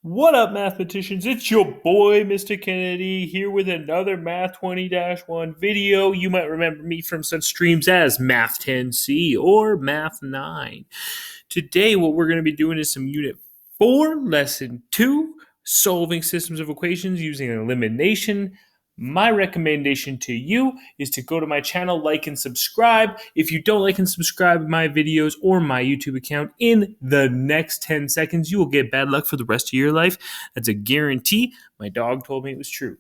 What up, mathematicians? It's your boy, Mr. Kennedy, here with another Math 20-1 video. You might remember me from such streams as Math 10C or Math 9. Today, what we're going to be doing is some Unit 4, Lesson 2, solving systems of equations using elimination. My recommendation to you is to go to my channel, like and subscribe. If you don't like and subscribe to my videos or my YouTube account in the next 10 seconds, you will get bad luck for the rest of your life. That's a guarantee. My dog told me it was true.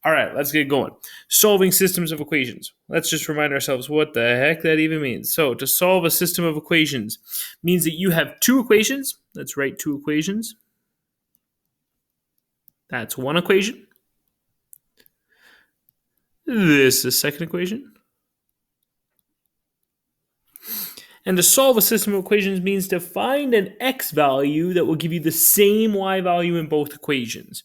All right, let's get going. Solving systems of equations. Let's just remind ourselves what the heck that even means. So to solve a system of equations means that you have two equations. Let's write two equations. That's one equation. This is the second equation. And to solve a system of equations means to find an x value that will give you the same y value in both equations.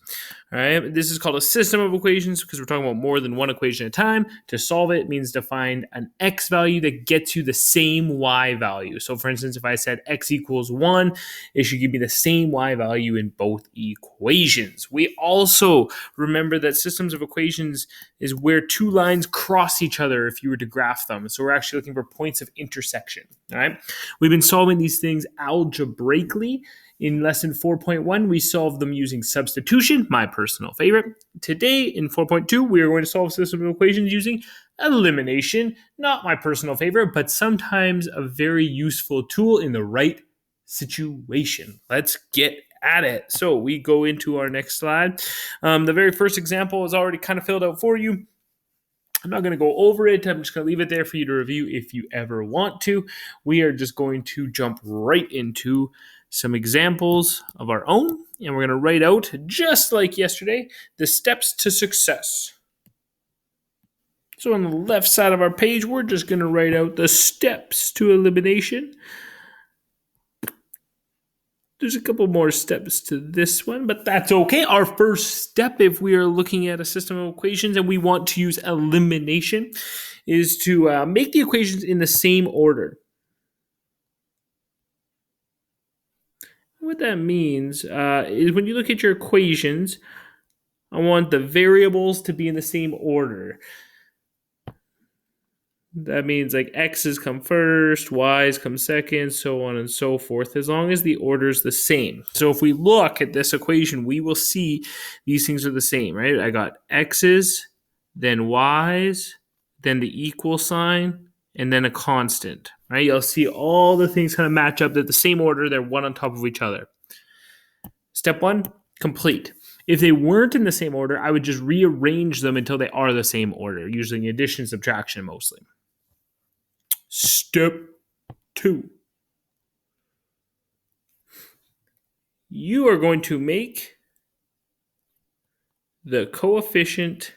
All right, this is called a system of equations because we're talking about more than one equation at a time. To solve it means to find an x value that gets you the same y value. So for instance, if I said x equals 1, it should give me the same y value in both equations. We also remember that systems of equations is where two lines cross each other if you were to graph them. So we're actually looking for points of intersection. All right, we've been solving these things algebraically. In lesson 4.1, we solved them using substitution, my personal favorite. Today, in 4.2, we are going to solve system of equations using elimination, not my personal favorite, but sometimes a very useful tool in the right situation. Let's get at it. So we go into our next slide. The very first example is already kind of filled out for you. I'm not going to go over it. I'm just going to leave it there for you to review if you ever want to. We are just going to jump right into some examples of our own, and we're going to write out, just like yesterday, the steps to success. So on the left side of our page, we're just going to write out the steps to elimination. There's a couple more steps to this one, but that's okay. Our first step, if we are looking at a system of equations and we want to use elimination, is to make the equations in the same order. What that means is when you look at your equations, I want the variables to be in the same order. That means like x's come first, y's come second, so on and so forth, as long as the order is the same. So if we look at this equation, we will see these things are the same, right? I got x's, then y's, then the equal sign, and then a constant, right? You'll see all the things kind of match up. They're the same order. They're one on top of each other. Step one, complete. If they weren't in the same order, I would just rearrange them until they are the same order, using addition and subtraction mostly. Step 2. You are going to make the coefficient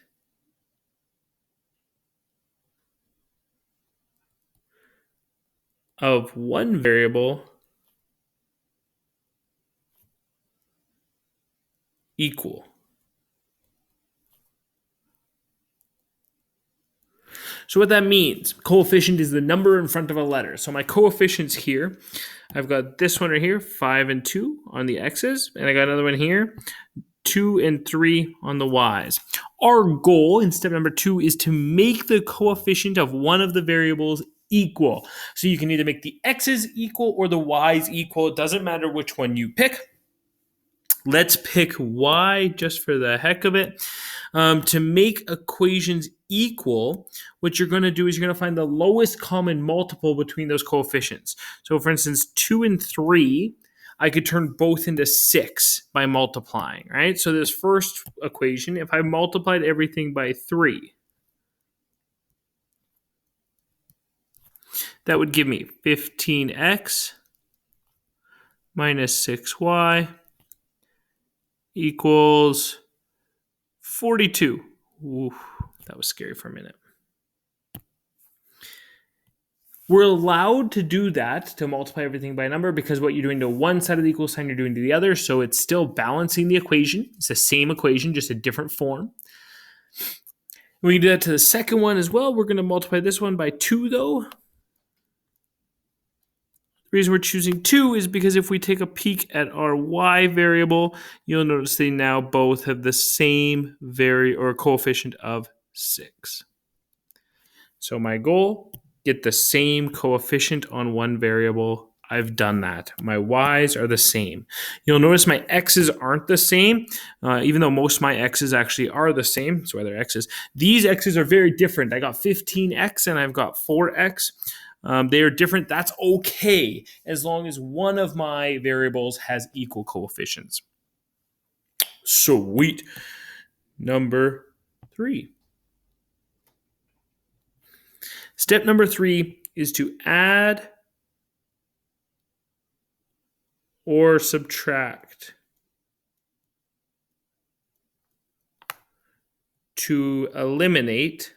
of one variable equal. So what that means, coefficient is the number in front of a letter. So my coefficients here, I've got this one right here, 5 and 2 on the x's, and I got another one here, 2 and 3 on the y's. Our goal in step number 2 is to make the coefficient of one of the variables equal. So you can either make the x's equal or the y's equal. It doesn't matter which one you pick. Let's pick y just for the heck of it. To make equations equal, what you're going to do is you're going to find the lowest common multiple between those coefficients. So for instance, 2 and 3, I could turn both into 6 by multiplying, right? So this first equation, if I multiplied everything by 3, that would give me 15x minus 6y equals 42. Ooh, that was scary for a minute. We're allowed to do that, to multiply everything by a number, because what you're doing to one side of the equal sign, you're doing to the other. So it's still balancing the equation. It's the same equation, just a different form. We can do that to the second one as well. We're going to multiply this one by 2, though. The reason we're choosing 2 is because if we take a peek at our y variable, you'll notice they now both have the same coefficient of 6. So my goal, get the same coefficient on one variable. I've done that. My y's are the same. You'll notice my x's aren't the same, even though most of my x's actually are the same. So they're x's. These x's are very different. I got 15x and I've got 4x. They are different. That's okay as long as one of my variables has equal coefficients. Sweet. Number 3. Step number 3 is to add or subtract to eliminate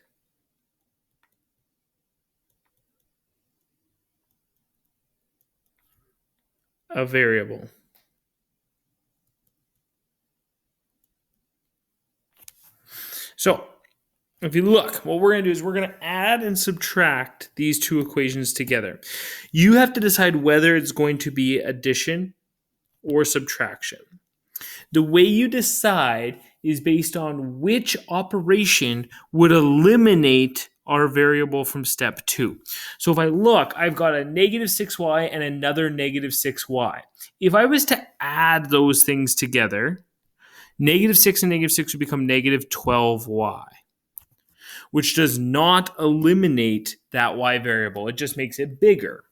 a variable. So if you look, what we're going to do is we're going to add and subtract these two equations together. You have to decide whether it's going to be addition or subtraction. The way you decide is based on which operation would eliminate our variable from step 2. So if I look, I've got a negative 6y and another negative 6y. If I was to add those things together, negative 6 and negative 6 would become negative 12y, which does not eliminate that y variable. It just makes it bigger.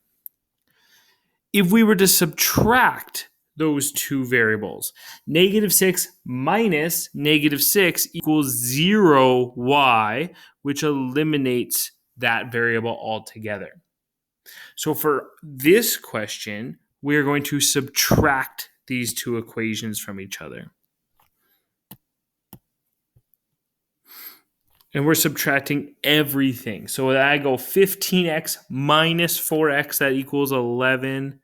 If we were to subtract those two variables, negative 6 minus negative 6 equals 0y, which eliminates that variable altogether. So for this question, we're going to subtract these two equations from each other. And we're subtracting everything. So I go 15x minus 4x, that equals 11x.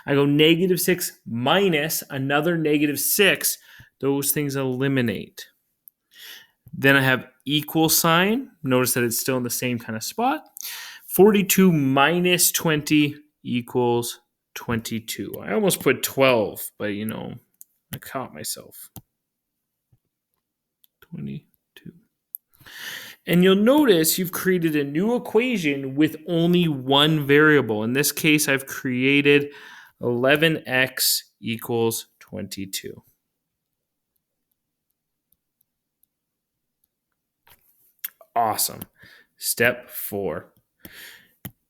I go negative 6 minus another negative 6. Those things eliminate. Then I have equal sign. Notice that it's still in the same kind of spot. 42 minus 20 equals 22. I almost put 12, but I caught myself. 22. And you'll notice you've created a new equation with only one variable. In this case, I've created 11x equals 22. Awesome. Step 4.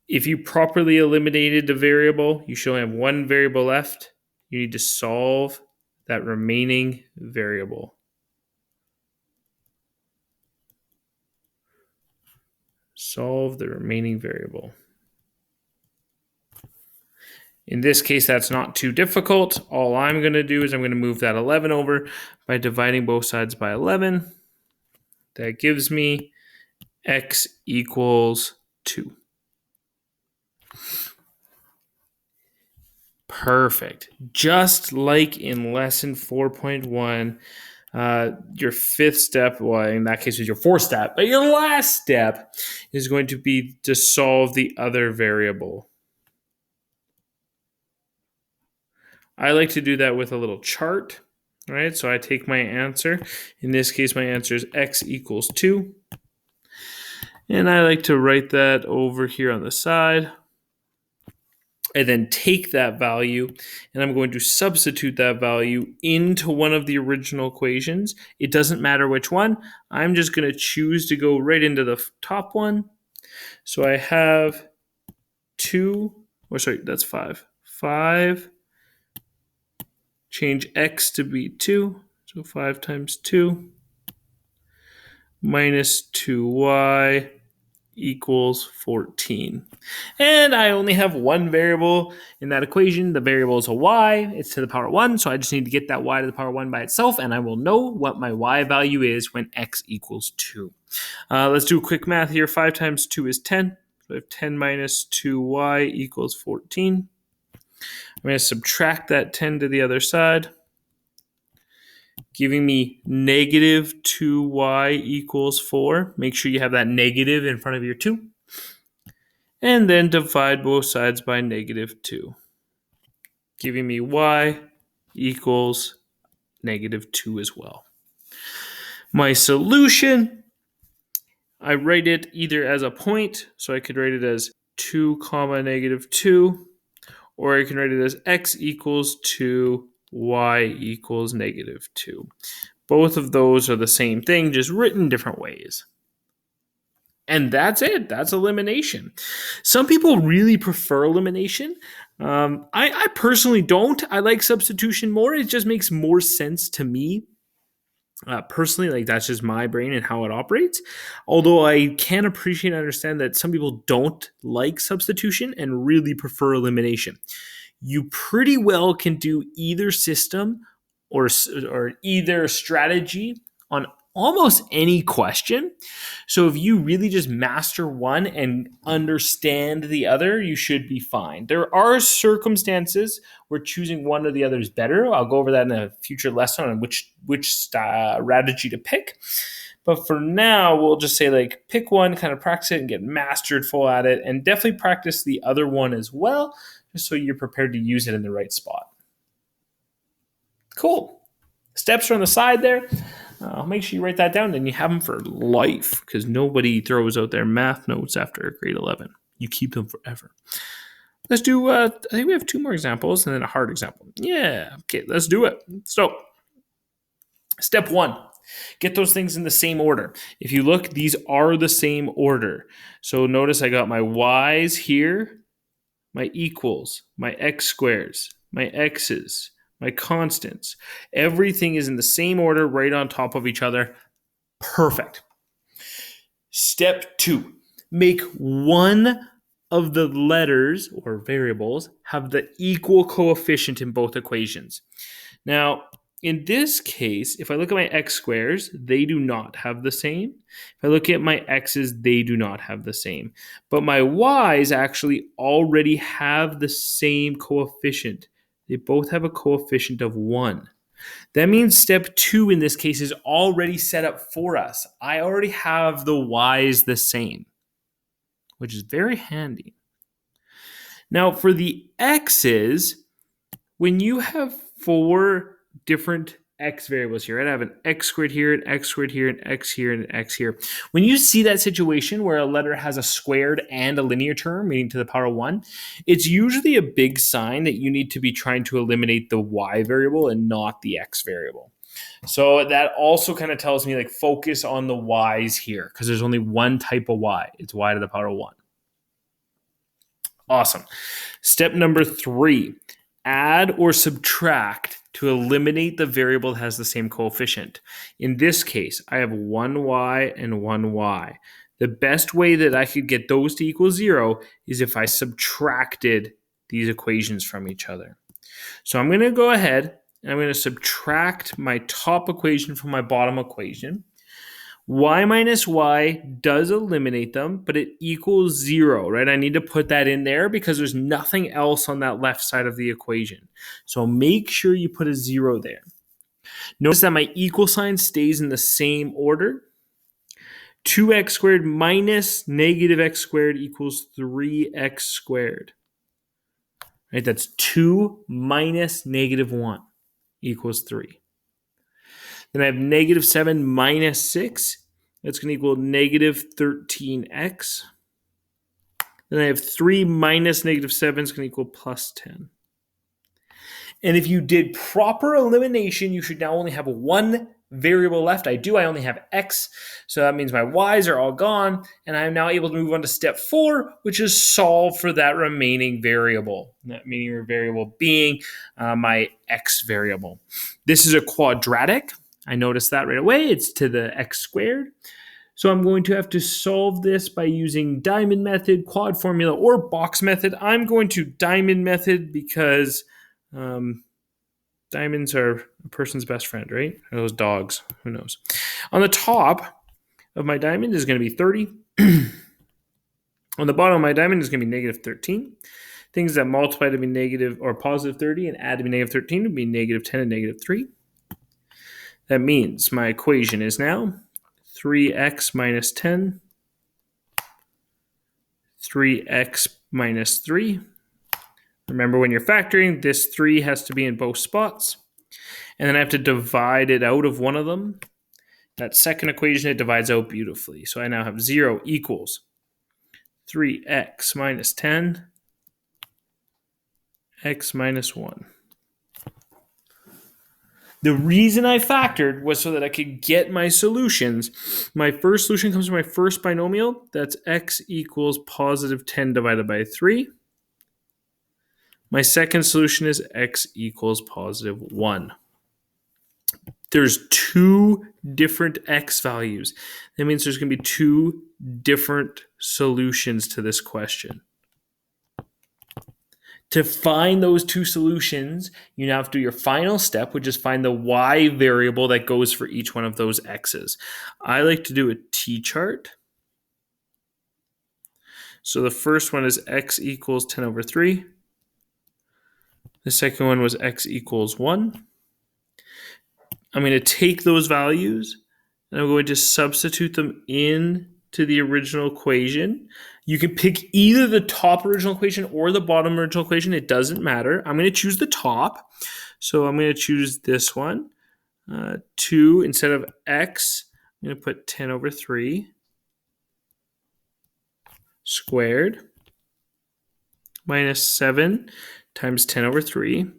If you properly eliminated the variable, you should only have one variable left. You need to solve that remaining variable. Solve the remaining variable. In this case, that's not too difficult. All I'm going to do is I'm going to move that 11 over by dividing both sides by 11. That gives me x equals 2. Perfect. Just like in lesson 4.1, your fifth step, well, in that case, is your fourth step, but your last step is going to be to solve the other variable. I like to do that with a little chart, right? So I take my answer. In this case, my answer is x equals 2. And I like to write that over here on the side. I then take that value and I'm going to substitute that value into one of the original equations. It doesn't matter which one. I'm just going to choose to go right into the top one. So I have that's 5. 5, change x to be 2. So 5 times 2 minus 2y equals 14. And I only have one variable in that equation. The variable is a y. It's to the power 1. So I just need to get that y to the power 1 by itself, and I will know what my y value is when x equals 2. Let's do a quick math here. 5 times 2 is 10. So I have 10 minus 2y equals 14. I'm going to subtract that 10 to the other side, giving me negative 2y equals 4. Make sure you have that negative in front of your 2. and then divide both sides by -2, giving me y equals -2 as well. My solution, I write it either as a point, so I could write it as 2 comma -2, or I can write it as x equals 2, y equals -2. Both of those are the same thing, just written different ways. And that's it. That's elimination. Some people really prefer elimination. I personally don't. I like substitution more. It just makes more sense to me. Personally, like that's just my brain and how it operates. Although I can appreciate and understand that some people don't like substitution and really prefer elimination. You pretty well can do either system or either strategy on almost any question. So if you really just master one and understand the other, you should be fine. There are circumstances where choosing one or the other is better. I'll go over that in a future lesson on which strategy to pick. But for now, we'll just say like pick one, kind of practice it and get mastered full at it, and definitely practice the other one as well, just so you're prepared to use it in the right spot. Cool. Steps are on the side there. Make sure you write that down, then you have them for life, because nobody throws out their math notes after grade 11. You keep them forever. Let's do, I think we have 2 more examples and then a hard example. Yeah, okay, let's do it. So, step 1, get those things in the same order. If you look, these are the same order. So notice I got my y's here, my equals, my x squares, my x's, my constants. Everything is in the same order, right on top of each other. Perfect. Step 2, make one of the letters or variables have the equal coefficient in both equations. Now, in this case, if I look at my x squares, they do not have the same. If I look at my x's, they do not have the same. But my y's actually already have the same coefficient. They both have a coefficient of 1. That means step 2 in this case is already set up for us. I already have the y's the same, which is very handy. Now, for the x's, when you have 4 different x variables here, right? I have an x squared here, an x squared here, an x here, and an x here. When you see that situation where a letter has a squared and a linear term, meaning to the power of 1, it's usually a big sign that you need to be trying to eliminate the y variable and not the x variable. So that also kind of tells me like focus on the y's here, because there's only one type of y. It's y to the power of 1. Awesome. Step number 3, add or subtract to eliminate the variable that has the same coefficient. In this case, I have 1y and 1y. The best way that I could get those to equal 0 is if I subtracted these equations from each other. So I'm going to go ahead and I'm going to subtract my top equation from my bottom equation. Y minus y does eliminate them, but it equals 0, right? I need to put that in there because there's nothing else on that left side of the equation. So make sure you put a 0 there. Notice that my equal sign stays in the same order. 2x squared minus negative x squared equals 3x squared. Right? That's 2 minus negative 1 equals 3. Then I have negative 7 minus 6. That's going to equal negative 13x. Then I have 3 minus negative 7 is going to equal plus 10. And if you did proper elimination, you should now only have one variable left. I only have x. So that means my y's are all gone. And I'm now able to move on to step 4, which is solve for that remaining variable. That remaining variable being my x variable. This is a quadratic. I noticed that right away. It's to the x squared. So I'm going to have to solve this by using diamond method, quad formula, or box method. I'm going to diamond method because diamonds are a person's best friend, right? Or those dogs, who knows? On the top of my diamond is going to be 30. On the bottom of my diamond is going to be negative 13. Things that multiply to be negative or positive 30 and add to be negative 13 would be negative 10 and negative 3. That means my equation is now 3x minus 10, 3x minus 3. Remember, when you're factoring, this 3 has to be in both spots. And then I have to divide it out of one of them. That second equation, it divides out beautifully. So I now have 0 equals 3x minus 10, x minus 1. The reason I factored was so that I could get my solutions. My first solution comes from my first binomial. That's x equals positive 10 divided by 3. My second solution is x equals positive 1. There's 2 different x values. That means there's going to be 2 different solutions to this question. To find those 2 solutions, you now have to do your final step, which is find the y variable that goes for each one of those x's. I like to do a t-chart. So the first one is x equals 10 over 3. The second one was x equals 1. I'm going to take those values and I'm going to substitute them into the original equation. You can pick either the top original equation or the bottom original equation. It doesn't matter. I'm going to choose the top. So I'm going to choose this one. 2 instead of x, I'm going to put 10 over 3 squared minus 7 times 10 over 3.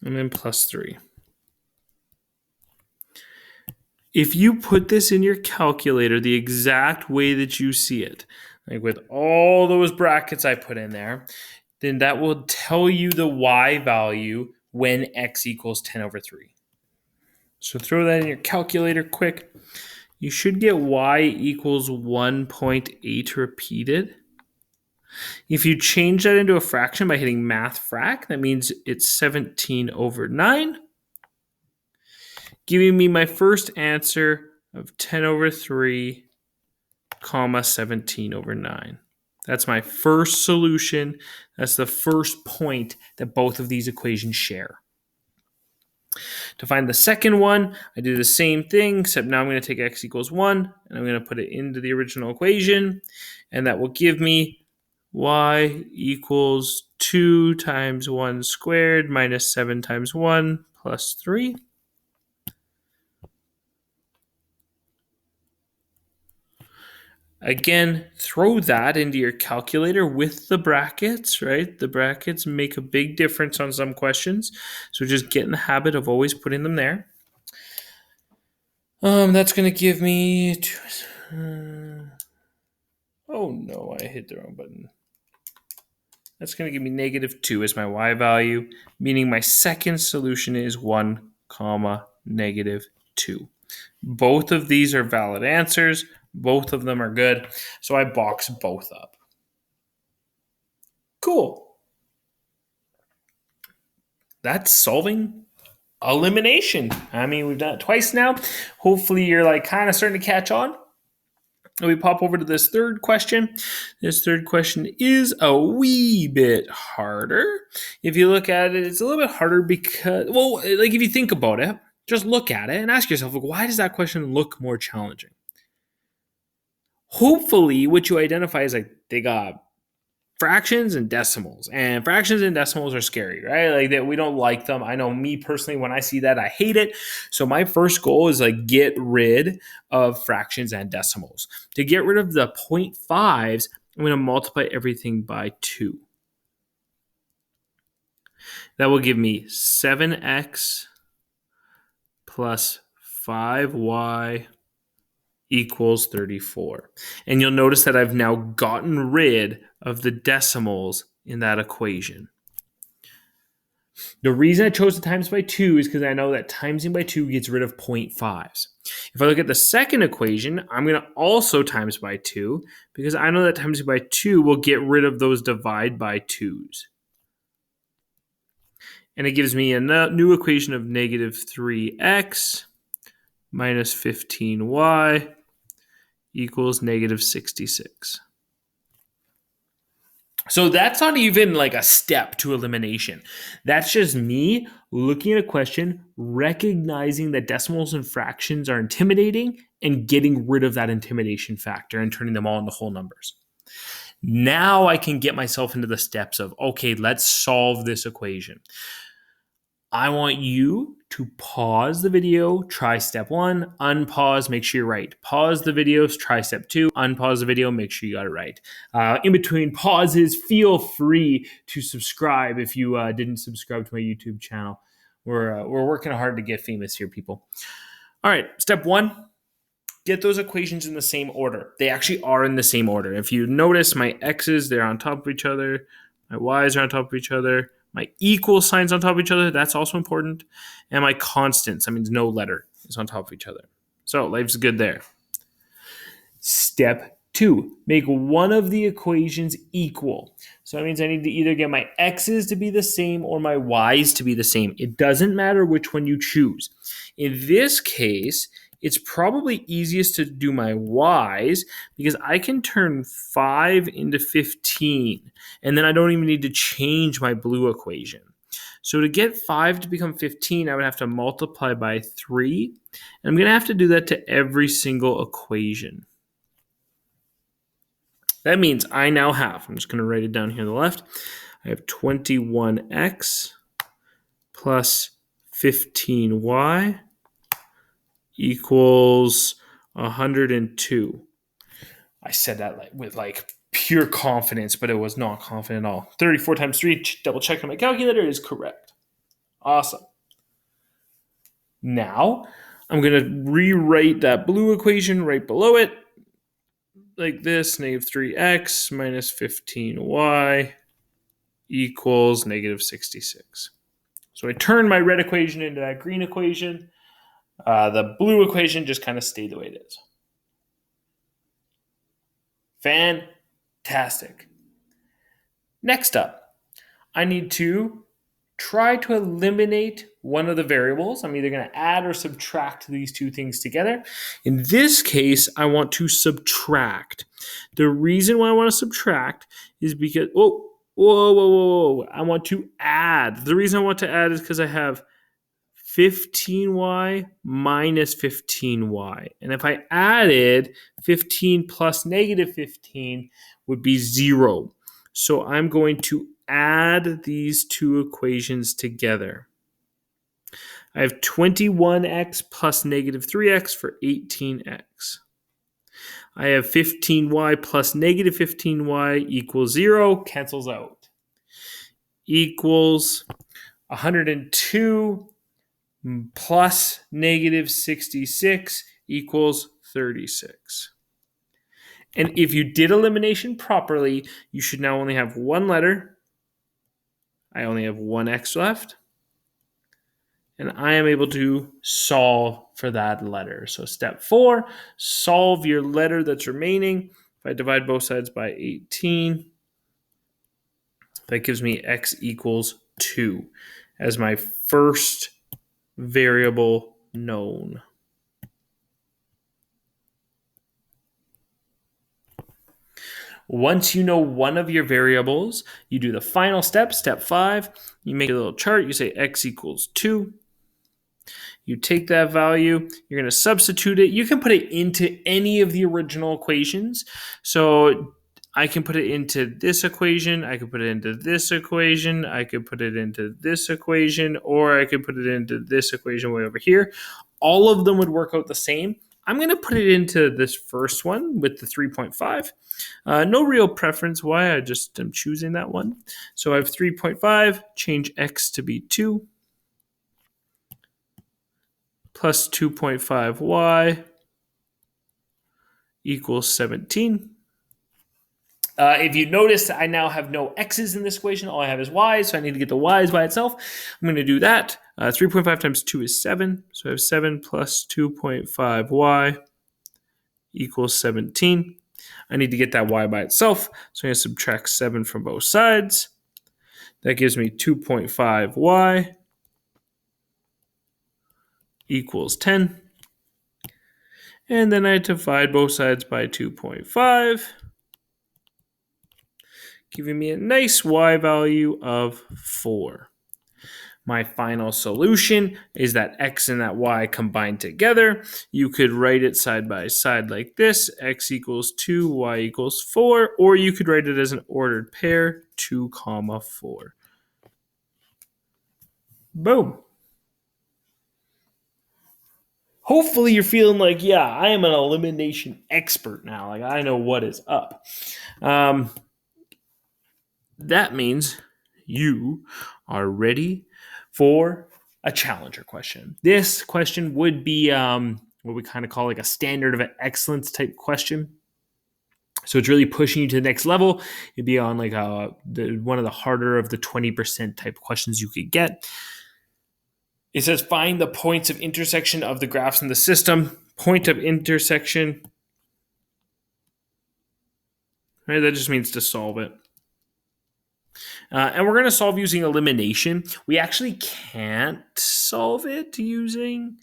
And then plus 3. If you put this in your calculator the exact way that you see it, like with all those brackets I put in there, then that will tell you the y value when x equals 10 over 3. So throw that in your calculator quick. You should get y equals 1.8 repeated. If you change that into a fraction by hitting math frac, that means it's 17 over 9. Giving me my first answer of 10 over 3, comma 17 over 9. That's my first solution. That's the first point that both of these equations share. To find the second one, I do the same thing, except now I'm going to take x equals 1, and I'm going to put it into the original equation, and that will give me y equals 2 times 1 squared minus 7 times 1 plus 3. Again, throw that into your calculator with the brackets, right? The brackets make a big difference on some questions. So just get in the habit of always putting them there. That's going to give me... oh no, I hit the wrong button. That's going to give me negative 2 as my y value, meaning my second solution is 1, comma, negative 2. Both of these are valid answers. Both of them are good. So I box both up. Cool. That's solving elimination. I mean, we've done it twice now. Hopefully you're like kind of starting to catch on. We pop over to this third question. This third question is a wee bit harder. If you look at it, it's a little bit harder because, well, like if you think about it, just look at it and ask yourself, like, why does that question look more challenging? Hopefully what you identify is like they got fractions and decimals, and fractions and decimals are scary, right? Like that, we don't like them. I know me personally, when I see that, I hate it. So my first goal is like get rid of fractions and decimals. To get rid of the 0.5s, I'm going to multiply everything by 2. That will give me 7x plus 5y equals 34. And you'll notice that I've now gotten rid of the decimals in that equation. The reason I chose to times by 2 is because I know that timesing by 2 gets rid of 0.5s. If I look at the second equation, I'm going to also times by 2 because I know that timesing by 2 will get rid of those divide by 2s. And it gives me a new equation of negative 3x minus 15y equals negative 66. So that's not even like a step to elimination. That's just me looking at a question, recognizing that decimals and fractions are intimidating, and getting rid of that intimidation factor and turning them all into whole numbers. Now I can get myself into the steps of, okay, let's solve this equation. I want you to pause the video, try step 1, unpause, make sure you're right. Pause the videos, try step 2, unpause the video, make sure you got it right. In between pauses, feel free to subscribe if you didn't subscribe to my YouTube channel. We're working hard to get famous here, people. All right, step 1, get those equations in the same order. They actually are in the same order. If you notice, my x's, they're on top of each other. My y's are on top of each other. My equal signs on top of each other. That's also important. And my constants, that means no letter, is on top of each other. So life's good there. Step 2, make one of the equations equal. So that means I need to either get my x's to be the same or my y's to be the same. It doesn't matter which one you choose. In this case, it's probably easiest to do my y's because I can turn 5 into 15, and then I don't even need to change my blue equation. So to get 5 to become 15, I would have to multiply by 3, and I'm going to have to do that to every single equation. That means I now have, I'm just going to write it down here on the left, I have 21x plus 15y equals 102. I said that with pure confidence, but it was not confident at all. 34 times 3, double check on my calculator, is correct. Awesome. Now, I'm going to rewrite that blue equation right below it like this, negative 3x minus 15y equals negative 66. So I turn my red equation into that green equation. The blue equation just kind of stayed the way it is. Fantastic. Next up, I need to try to eliminate one of the variables. I'm either going to add or subtract these two things together. In this case, I want to subtract. The reason why I want to subtract is because, whoa. I want to add. The reason I want to add is because I have 15y minus 15y. And if I added 15 plus negative 15 would be 0. So I'm going to add these two equations together. I have 21x plus negative 3x for 18x. I have 15y plus negative 15y equals 0, cancels out. Equals 102 plus negative 66 equals 36. And if you did elimination properly, you should now only have one letter. I only have one x left. And I am able to solve for that letter. So step 4, solve your letter that's remaining. If I divide both sides by 18, that gives me x equals 2 as my first variable known. Once you know one of your variables, you do the final step, step 5. You make a little chart. You say x equals 2. You take that value. You're going to substitute it. You can put it into any of the original equations. So I can put it into this equation. I could put it into this equation. I could put it into this equation. Or I could put it into this equation way over here. All of them would work out the same. I'm going to put it into this first one with the 3.5. No real preference why, I just am choosing that one. So I have 3.5, change x to be 2, plus 2.5y equals 17. If you notice, I now have no x's in this equation. All I have is y's, so I need to get the y's by itself. I'm going to do that. 3.5 times 2 is 7. So I have 7 plus 2.5y equals 17. I need to get that y by itself. So I'm going to subtract 7 from both sides. That gives me 2.5y equals 10. And then I divide both sides by 2.5. giving me a nice y value of 4. My final solution is that x and that y combined together. You could write it side by side like this, x equals 2, y equals 4, or you could write it as an ordered pair, 2, comma 4. Boom. Hopefully you're feeling like, yeah, I am an elimination expert now. Like, I know what is up. That means you are ready for a challenger question. This question would be what we kind of call like a standard of excellence type question. So it's really pushing you to the next level. It'd be on like one of the harder of the 20% type questions you could get. It says find the points of intersection of the graphs in the system. Point of intersection. Right, that just means to solve it. And we're going to solve using elimination. We actually can't solve it using...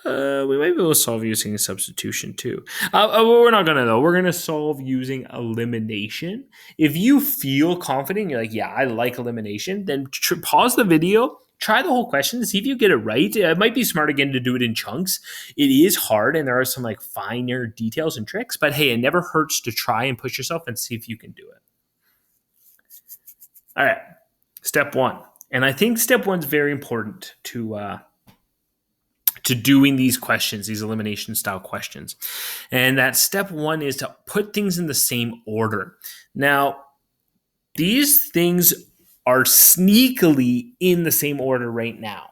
we might be able to solve using substitution too. We're not going to though. We're going to solve using elimination. If you feel confident, you're like, yeah, I like elimination, then pause the video, try the whole question, see if you get it right. It might be smart again to do it in chunks. It is hard and there are some like finer details and tricks, but hey, it never hurts to try and push yourself and see if you can do it. All right, step 1. And I think step 1 is very important to doing these questions, these elimination style questions. And that step 1 is to put things in the same order. Now, these things are sneakily in the same order right now.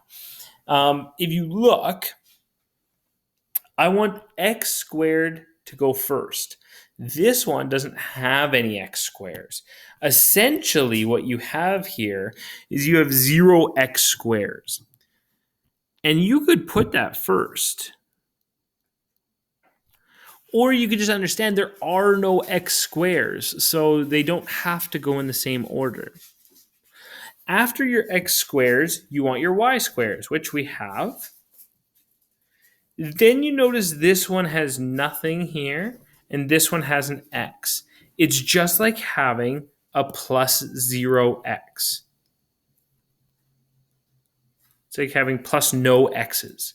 If you look, I want x squared to go first. This one doesn't have any x squares. Essentially, what you have here is you have 0x squares. And you could put that first. Or you could just understand there are no x squares, so they don't have to go in the same order. After your x squares, you want your y squares, which we have. Then you notice this one has nothing here, and this one has an x. It's just like having a plus 0x. It's like having plus no x's.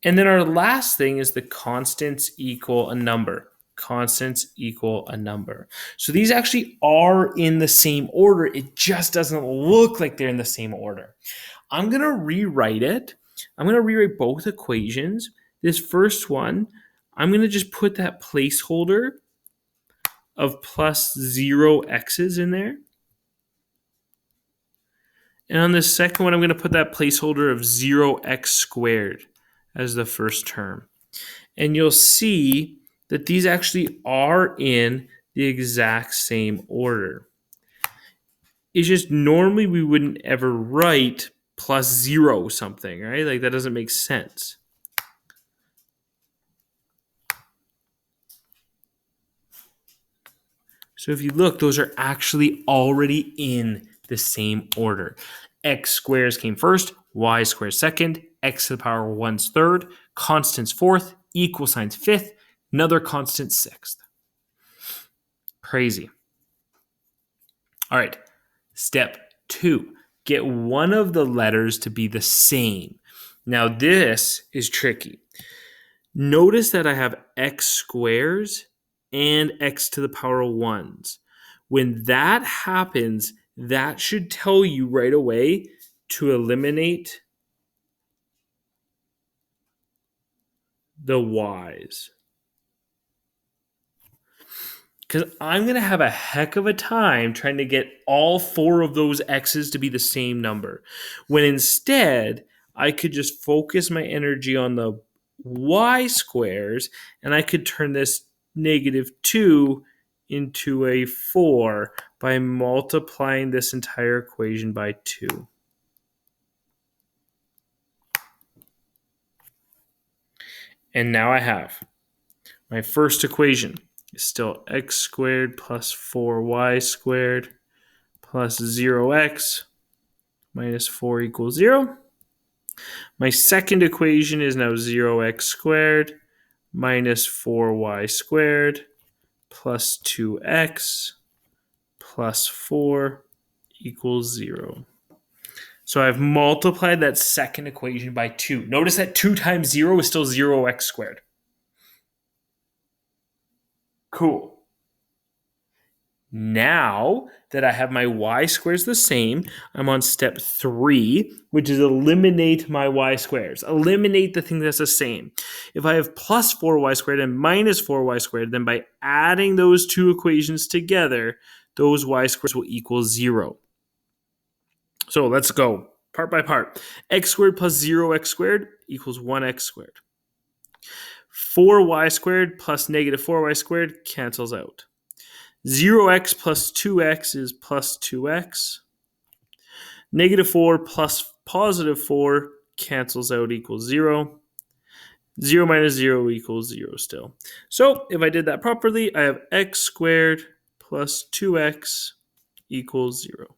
And then our last thing is the constants equal a number. Constants equal a number. So these actually are in the same order. It just doesn't look like they're in the same order. I'm going to rewrite it. I'm going to rewrite both equations. This first one, I'm going to just put that placeholder of plus 0x's in there. And on the second one, I'm going to put that placeholder of 0x squared as the first term. And you'll see that these actually are in the exact same order. It's just normally we wouldn't ever write plus 0 something, right? Like that doesn't make sense. So if you look, those are actually already in the same order. X squares came first, y squares second, x to the power 1's third, constants fourth, equal signs fifth, another constant sixth. Crazy. All right, step 2. Get one of the letters to be the same. Now this is tricky. Notice that I have x squares and x to the power 1's. When that happens, that should tell you right away to eliminate the y's. Because I'm going to have a heck of a time trying to get all 4 of those x's to be the same number. When instead, I could just focus my energy on the y squares, and I could turn this -2 into a 4 by multiplying this entire equation by 2. And now I have my first equation is still x squared plus 4y squared plus 0x minus 4 equals 0. My second equation is now 0x squared minus 4y squared plus 2x plus 4 equals 0. So I've multiplied that second equation by 2. Notice that 2 times 0 is still 0x squared. Cool. Now that I have my y squares the same, I'm on step 3, which is eliminate my y squares. Eliminate the thing that's the same. If I have plus 4y squared and minus 4y squared, then by adding those two equations together, those y squares will equal 0. So let's go part by part. X squared plus 0x squared equals 1x squared. 4y squared plus negative 4y squared cancels out. 0x plus 2x is plus 2x. Negative 4 plus positive 4 cancels out, equals 0. 0 minus 0 equals 0 still. So if I did that properly, I have x squared plus 2x equals 0.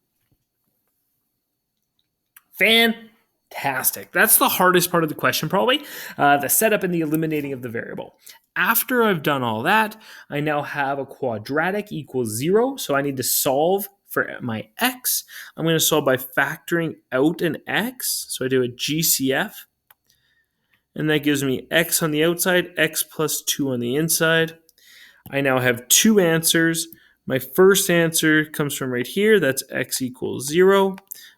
Fantastic. That's the hardest part of the question, probably, the setup and the eliminating of the variable. After I've done all that, I now have a quadratic equals 0, so I need to solve for my x. I'm going to solve by factoring out an x, so I do a GCF, and that gives me x on the outside, x plus 2 on the inside. I now have two answers. My first answer comes from right here, that's x equals 0.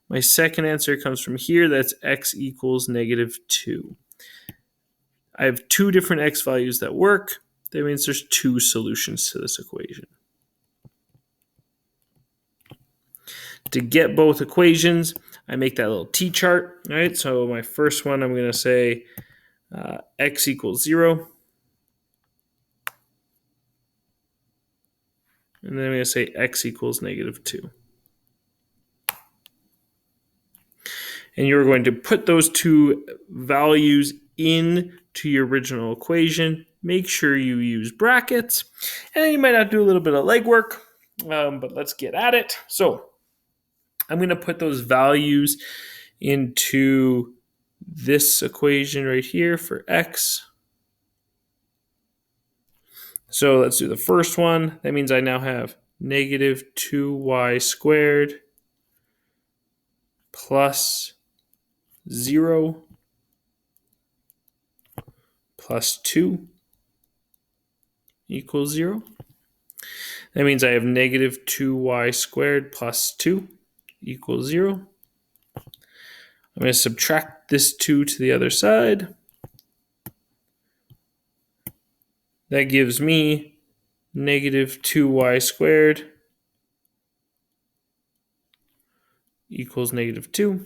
My second answer comes from here, that's x equals negative 2. I have two different x values that work. That means there's two solutions to this equation. To get both equations, I make that little t-chart, right? So my first one, I'm going to say x equals 0. And then I'm going to say x equals negative 2. And you're going to put those two values into your original equation. Make sure you use brackets. And then you might have to do a little bit of legwork, but let's get at it. So I'm going to put those values into this equation right here for x. So let's do the first one. That means I now have negative 2y squared plus 0 plus 2 equals 0. That means I have negative 2y squared plus 2 equals 0. I'm going to subtract this 2 to the other side. That gives me negative 2y squared equals negative 2.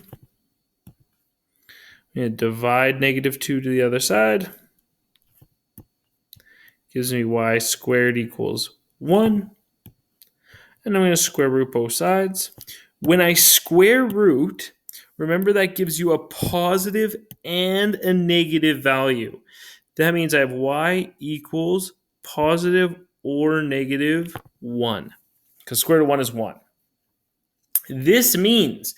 I'm going to divide negative 2 to the other side. Gives me y squared equals 1. And I'm going to square root both sides. When I square root, remember that gives you a positive and a negative value. That means I have y equals positive or negative 1. Because square root of 1 is 1. This means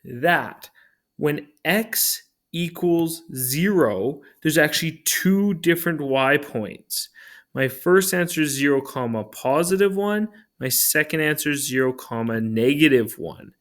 that when x equals 0, there's actually two different y points. My first answer is 0, comma, positive 1. My second answer is 0, comma, negative 1.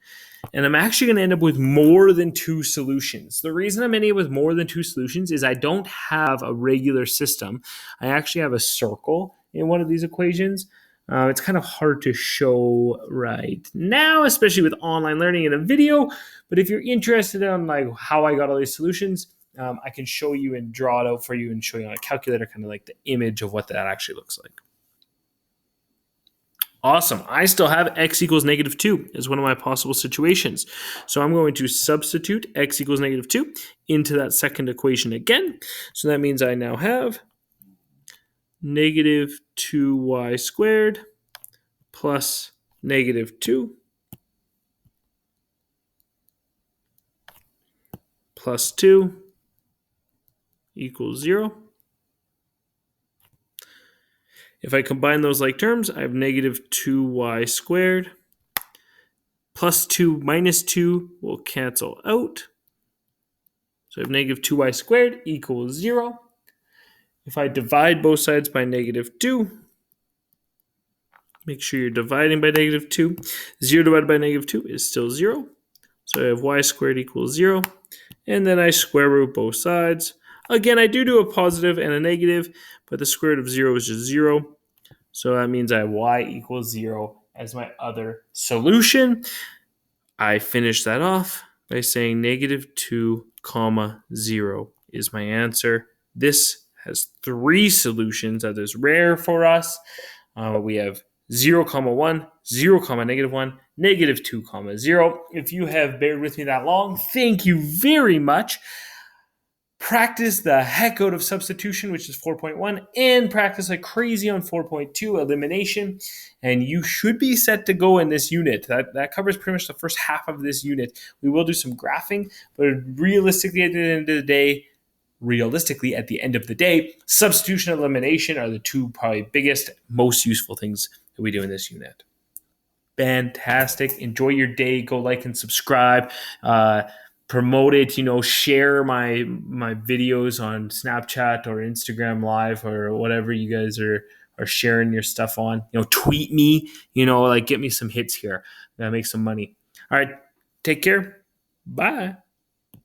And I'm actually going to end up with more than two solutions. The reason I'm ending up with more than two solutions is I don't have a regular system. I actually have a circle in one of these equations. It's kind of hard to show right now, especially with online learning in a video. But if you're interested in like how I got all these solutions, I can show you and draw it out for you and show you on a calculator kind of like the image of what that actually looks like. Awesome. I still have x equals negative 2 as one of my possible situations. So I'm going to substitute x equals negative 2 into that second equation again. So that means I now have negative 2y squared plus negative 2 plus 2 equals 0. If I combine those like terms, I have negative 2y squared plus 2 minus 2 will cancel out. So I have negative 2y squared equals 0. If I divide both sides by negative 2, Make sure you're dividing by -2. 0 divided by -2 is still 0. So I have y squared equals 0. And then I square root both sides. Again, I do a positive and a negative, but the square root of 0 is just 0. So that means I have y equals 0 as my other solution. I finish that off by saying -2, 0 is my answer. This has 3 solutions. That is rare for us. We have 0, 1, 0, -1, -2, 0. If you have bared with me that long, thank you very much. Practice the heck out of substitution, which is 4.1, and practice like crazy on 4.2, elimination, and you should be set to go in this unit. That covers pretty much the first half of this unit. We will do some graphing, but realistically at the end of the day, substitution and elimination are the two probably biggest, most useful things that we do in this unit. Fantastic. Enjoy your day. Go like and subscribe. Promote it, share my videos on Snapchat or Instagram Live or whatever you guys are sharing your stuff on. Tweet me, get me some hits here. Make some money. All right. Take care. Bye.